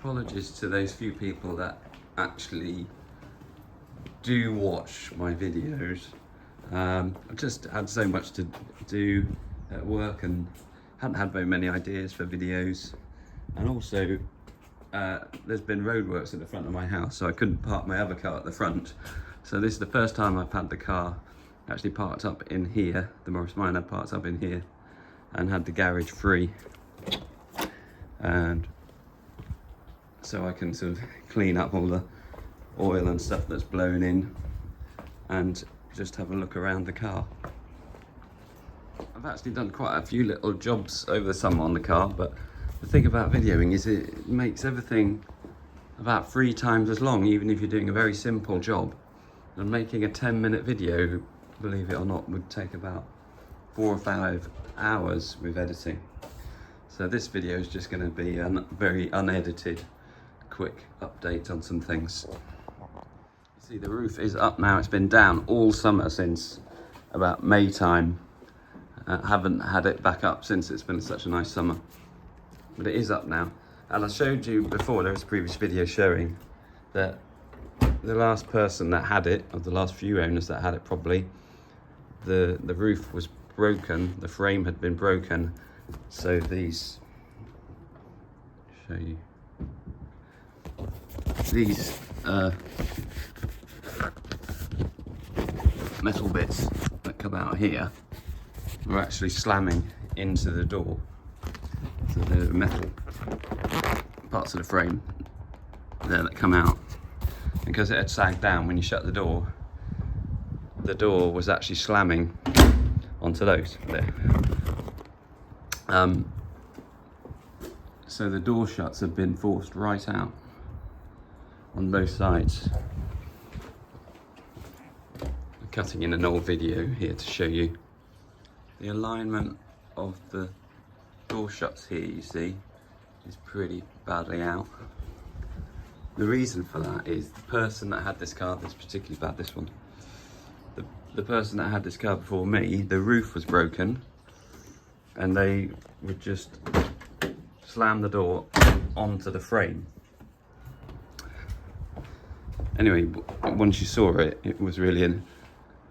apologies to those few people that actually do watch my videos. I've just had so much to do at work and hadn't had very many ideas for videos, and also there's been roadworks at the front of my house, so I couldn't park my other car at the front. So this is the first time I've had the car actually parked up in here, the Morris Minor parked up in here, and had the garage free, and so I can sort of clean up all the oil and stuff that's blown in and just have a look around the car. I've actually done quite a few little jobs over the summer on the car, but the thing about videoing is it makes everything about 3 times as long, even if you're doing a very simple job. And making a 10-minute video, believe it or not, would take about 4 or 5 hours with editing. So this video is just going to be a very unedited, quick update on some things. You see, the roof is up now. It's been down all summer since about May time. Haven't had it back up since it's been such a nice summer. But it is up now. And I showed you before, there was a previous video showing that the last person that had it, or the last few owners that had it probably, the roof was broken, the frame had been broken. So these, show you, these metal bits that come out here were actually slamming into the door. So the metal parts of the frame there that come out, because it had sagged down when you shut the door was actually slamming onto those there. So the door shuts have been forced right out on both sides. I'm cutting in an old video here to show you the alignment of the door shuts here, you see, is pretty badly out. The reason for that is the person that had this car, this particularly bad, this one, the person that had this car before me, the roof was broken, and they would just slam the door onto the frame. Anyway, once you saw it, it was really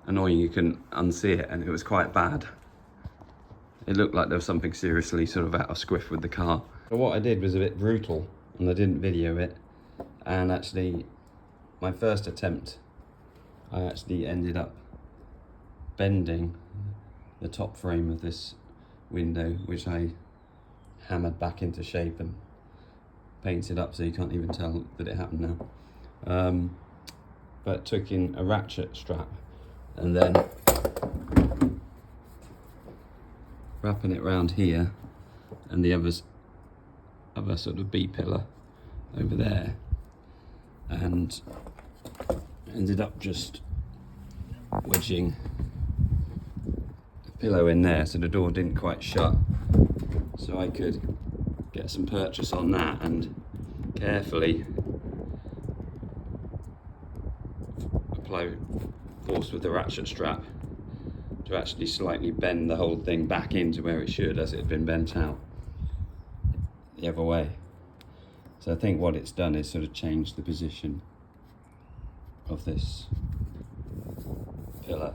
annoying. You couldn't unsee it, and it was quite bad. It looked like there was something seriously sort of out of squiff with the car. But what I did was a bit brutal, and I didn't video it. And actually, my first attempt, I actually ended up bending the top frame of this window, which I hammered back into shape and painted up so you can't even tell that it happened now. But took in a ratchet strap and then wrapping it around here and the other sort of B-pillar over there, and ended up just wedging a pillow in there so the door didn't quite shut, so I could get some purchase on that and carefully apply force with the ratchet strap to actually slightly bend the whole thing back into where it should, as it had been bent out the other way. So I think what it's done is sort of changed the position of this pillar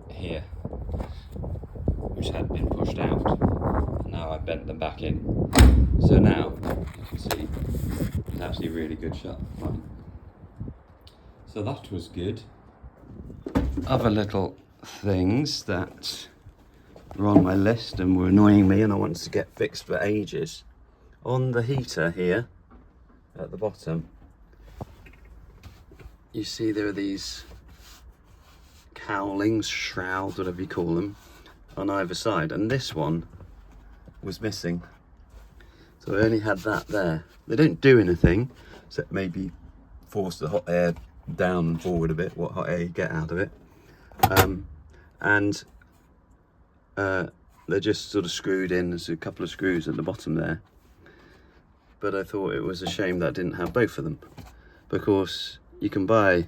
here, which had been pushed out, and now I've bent them back in. So now, you can see, it's actually a really good shut. Fine. So that was good. Other little things that were on my list and were annoying me and I wanted to get fixed for ages. On the heater here, at the bottom, you see there are these cowlings, shrouds, whatever you call them, on either side, and this one was missing. So I only had that there. They don't do anything except maybe force the hot air down and forward a bit, what hot air you get out of it. They're just sort of screwed in. There's a couple of screws at the bottom there. But I thought it was a shame that I didn't have both of them, because you can buy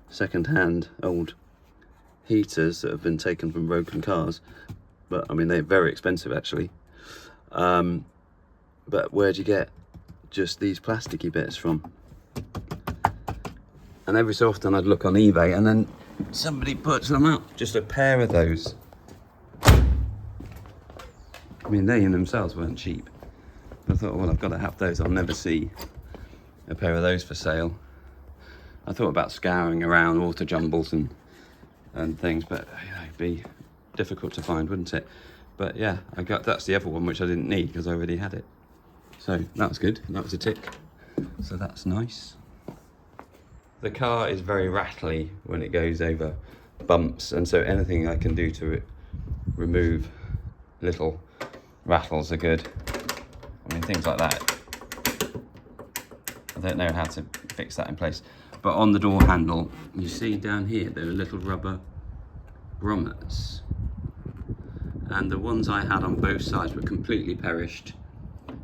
second-hand old heaters that have been taken from broken cars, but I mean they're very expensive actually. But where do you get just these plasticky bits from. And every so often I'd look on eBay and then somebody puts them up, just a pair of those. I mean, they in themselves weren't cheap. I thought, well, I've got to have those. I'll never see a pair of those for sale. I thought about scouring around auto jumbles and things, but you know, it'd be difficult to find, wouldn't it? But yeah, that's the other one which I didn't need because I already had it. So that was good. That was a tick. So that's nice. The car is very rattly when it goes over bumps, and so anything I can do to remove little rattles are good. I mean, things like that. I don't know how to fix that in place. But on the door handle, you see down here, there are little rubber grommets. And the ones I had on both sides were completely perished.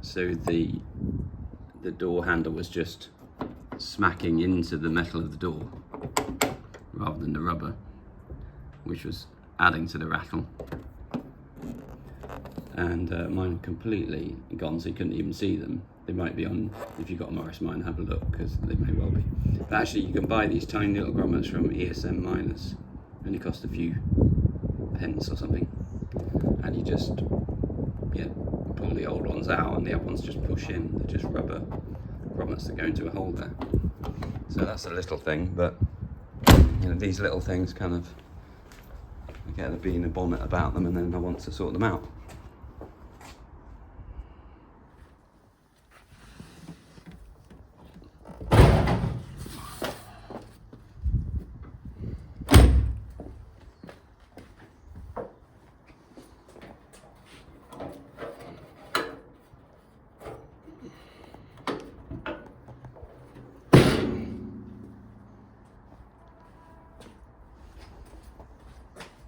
So the door handle was just smacking into the metal of the door rather than the rubber, which was adding to the rattle. And mine completely gone, so you couldn't even see them. They might be on, if you've got a Morris Mine, have a look, because they may well be. But actually you can buy these tiny little grommets from ESM Miners. Only cost a few pence or something. And you just, yeah, pull the old ones out and the other ones just push in. They're just rubber grommets that go into a hole there. So that's a little thing, but you know, these little things kind of, I get a bee in a bonnet about them and then I want to sort them out.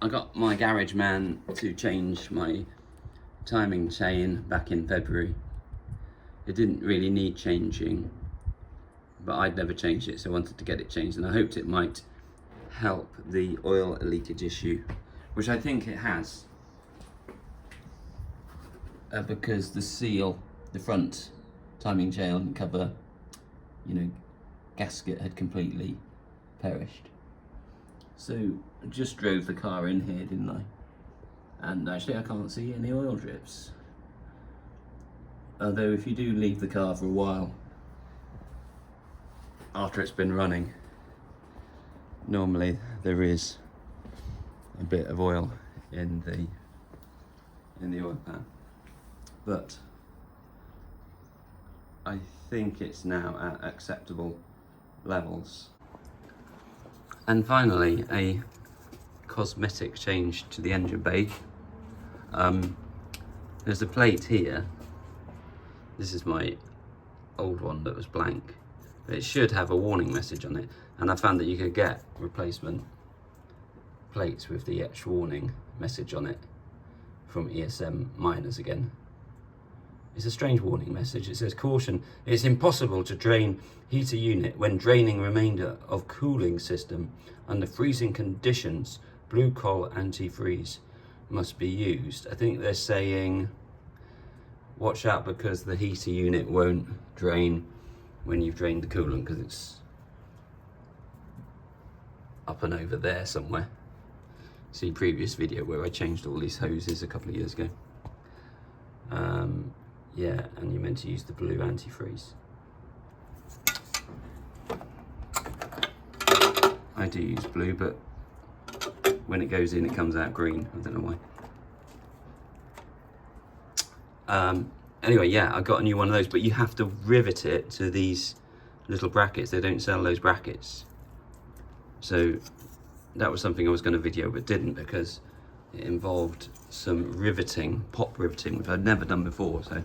I got my garage man to change my timing chain back in February. It didn't really need changing, but I'd never changed it, so I wanted to get it changed, and I hoped it might help the oil leakage issue, which I think it has, because the seal, the front timing chain cover, you know, gasket had completely perished. So I just drove the car in here, didn't I? And actually I can't see any oil drips. Although if you do leave the car for a while after it's been running, normally there is a bit of oil in the oil pan. But I think it's now at acceptable levels. And finally, a cosmetic change to the engine bay. There's a plate here. This is my old one that was blank. It should have a warning message on it, and I found that you could get replacement plates with the etched warning message on it from ESM Miners again. It's a strange warning message. It says, caution, it's impossible to drain heater unit when draining remainder of cooling system under freezing conditions. Blue coal antifreeze must be used. I think they're saying, watch out because the heater unit won't drain when you've drained the coolant, because it's up and over there somewhere. See previous video where I changed all these hoses a couple of years ago. Yeah, and you're meant to use the blue antifreeze. I do use blue, but when it goes in, it comes out green. I don't know why. Anyway, yeah, I got a new one of those, but you have to rivet it to these little brackets. They don't sell those brackets. So that was something I was going to video, but didn't, because it involved some riveting, pop riveting, which I'd never done before. So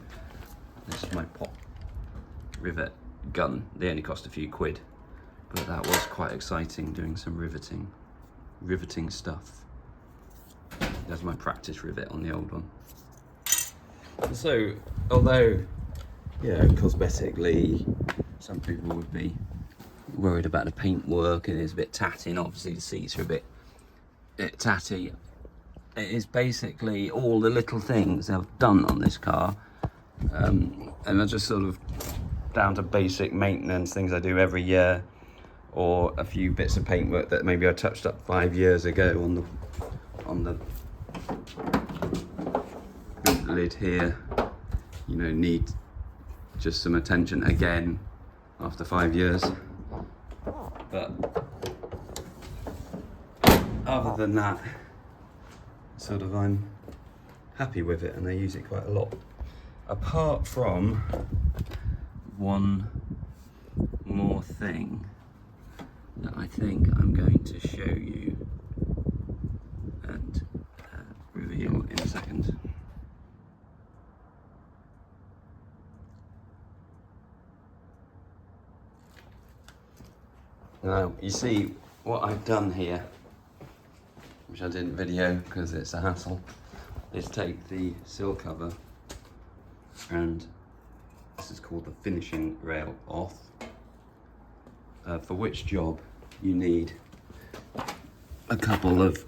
this is my pop rivet gun. They only cost a few quid, but that was quite exciting, doing some riveting stuff. There's my practice rivet on the old one. So, although, you know, cosmetically, some people would be worried about the paintwork and it's a bit tatty, and obviously the seats are a bit tatty. It is basically all the little things I've done on this car, and I just sort of down to basic maintenance, things I do every year, or a few bits of paintwork that maybe I touched up 5 years ago on the lid here, you know, need just some attention again after 5 years. But other than that, sort of I'm happy with it, and I use it quite a lot. Apart from one more thing that I think I'm going to show you and reveal in a second. Now, you see what I've done here, which I didn't video because it's a hassle, is take the sill cover, and this is called the finishing rail off, for which job you need a couple of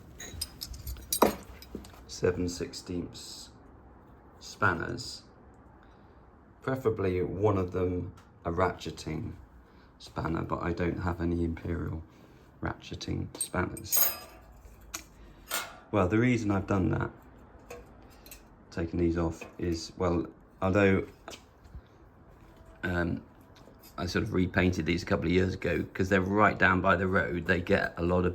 7/16 spanners, preferably one of them a ratcheting spanner, but I don't have any imperial ratcheting spanners. Well, the reason I've done that, taking these off, is, well, although I sort of repainted these a couple of years ago, because they're right down by the road, they get a lot of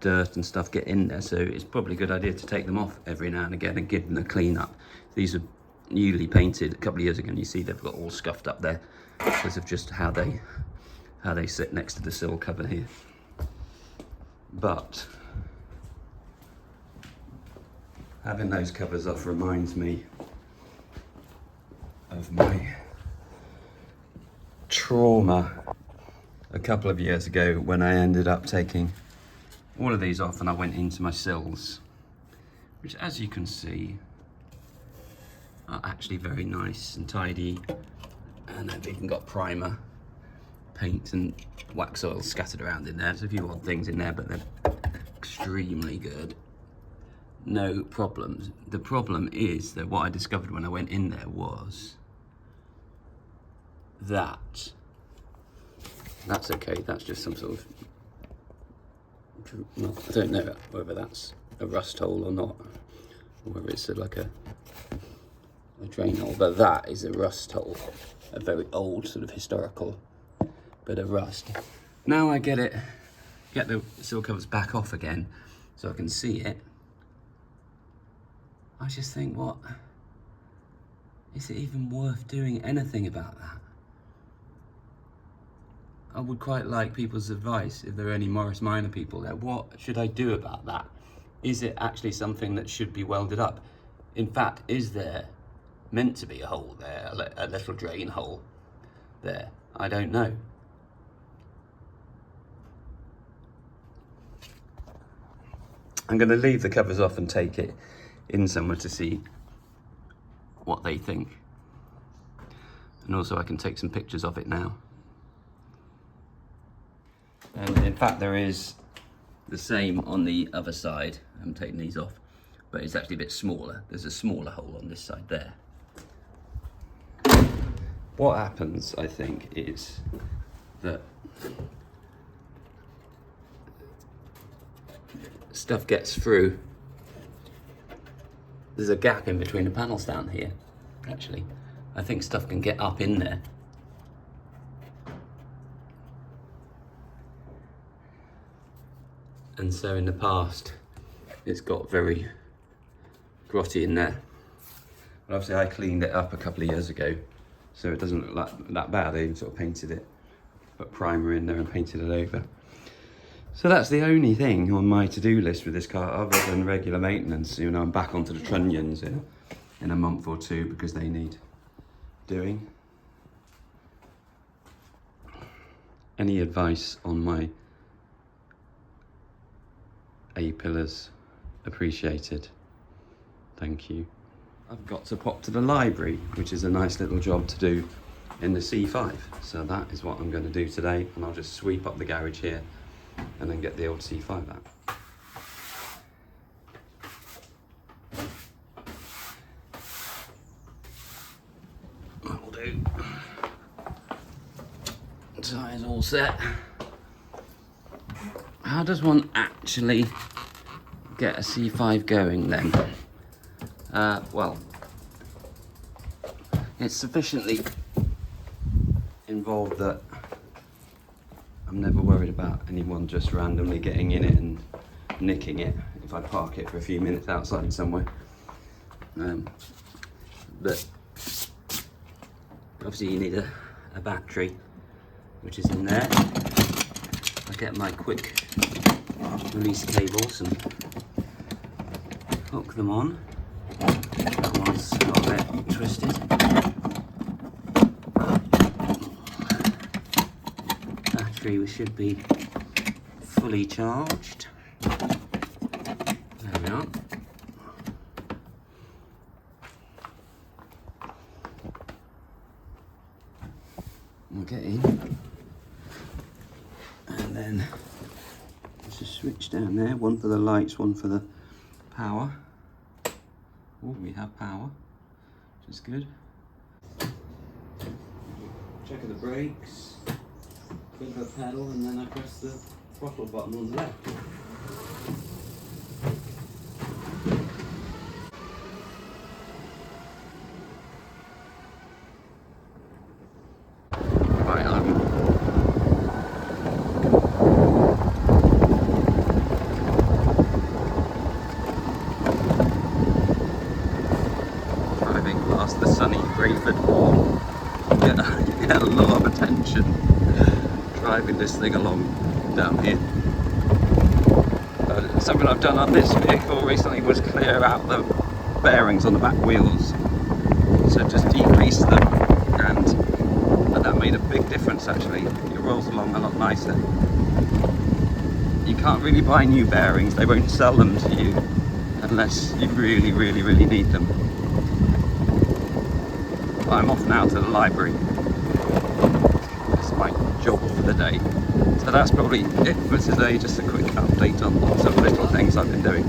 dirt and stuff get in there, so it's probably a good idea to take them off every now and again and give them a clean up. These are newly painted a couple of years ago, and you see they've got all scuffed up there because of just how they sit next to the sill cover here. But having those covers off reminds me of my trauma a couple of years ago when I ended up taking all of these off and I went into my sills, which, as you can see, are actually very nice and tidy, and I've even got primer, paint and wax oil scattered around in there. There's a few odd things in there, but they're extremely good. No problems. The problem is that what I discovered when I went in there was that, that's okay, that's just some sort of, well, I don't know whether that's a rust hole or not, or whether it's like a drain hole, but that is a rust hole, a very old sort of historical bit of rust. Now I get the sill covers back off again so I can see it. I just think, what, is it even worth doing anything about that? I would quite like people's advice, if there are any Morris Minor people there. What should I do about that? Is it actually something that should be welded up? In fact, is there meant to be a hole there, a little drain hole there? I don't know. I'm going to leave the covers off and take it in somewhere to see what they think. And also I can take some pictures of it now. And in fact there is the same on the other side. I'm taking these off, but it's actually a bit smaller. There's a smaller hole on this side there. What happens, I think, is that stuff gets through. There's a gap in between the panels down here, actually. I think stuff can get up in there. And so in the past, it's got very grotty in there. But obviously I cleaned it up a couple of years ago, so it doesn't look that bad. I even sort of painted it, put primer in there and painted it over. So that's the only thing on my to-do list with this car, other than regular maintenance. You know, I'm back onto the trunnions in a month or two because they need doing. Any advice on my A-pillars? Appreciated. Thank you. I've got to pop to the library, which is a nice little job to do in the C5. So that is what I'm going to do today, and I'll just sweep up the garage here and then get the old C5 out. That'll do. all set. How does one actually get a C5 going then? Well, it's sufficiently involved that I'm never worried about anyone just randomly getting in it and nicking it if I park it for a few minutes outside somewhere. But obviously you need a battery, which is in there. I get my quick release cables and hook them on. That one's got a bit twisted. Battery should be fully charged. There we are. We'll get in, and then there's a switch down there, one for the lights, one for the power. Oh, we have power, which is good. Check of the brakes, bit of a pedal, and then I press the throttle button on the left. Right, I'm driving past the sunny Brayford Wall. You get a lot of attention driving this thing along down here. Something I've done on this vehicle recently was clear out the bearings on the back wheels, so just decrease them, and that made a big difference actually. It rolls along a lot nicer. You can't really buy new bearings, they won't sell them to you unless you really need them. I'm off now to the library. That's my job for the day. So that's probably it for today, just a quick update on some little things I've been doing.